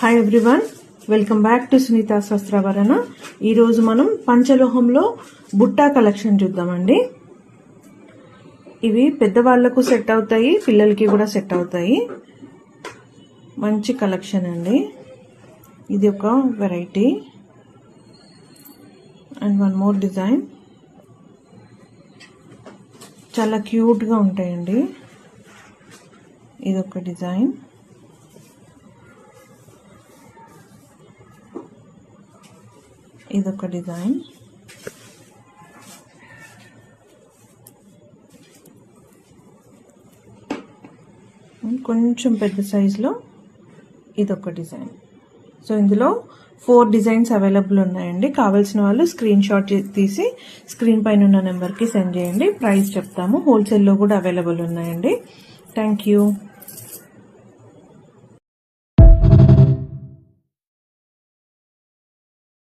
Hi everyone, welcome back to Sunitha Vastrabharana. ఈరోజు మనం పంచలోహంలో Butta collection చూద్దామండి. ఇవి పెద్దవాళ్లకు సెట్ అవుతాయి, పిల్లలకి కూడా సెట్ అవుతాయి. మంచి కలెక్షన్ అండి. ఇది ఒక variety and one more design. చాలా క్యూట్గా ఉంటాయండి. ఇది ఒక డిజైన్. ఇదొక డిజైన్. కొంచెం పెద్ద సైజులో ఇదొక డిజైన్. సో ఇందులో 4 డిజైన్స్ అవైలబుల్ ఉన్నాయండి. కావాల్సిన వాళ్ళు స్క్రీన్ షాట్ తీసి స్క్రీన్ పైన ఉన్న నెంబర్కి సెండ్ చేయండి. ప్రైస్ చెప్తాము. హోల్సేల్లో కూడా అవైలబుల్ ఉన్నాయండి. Thank you.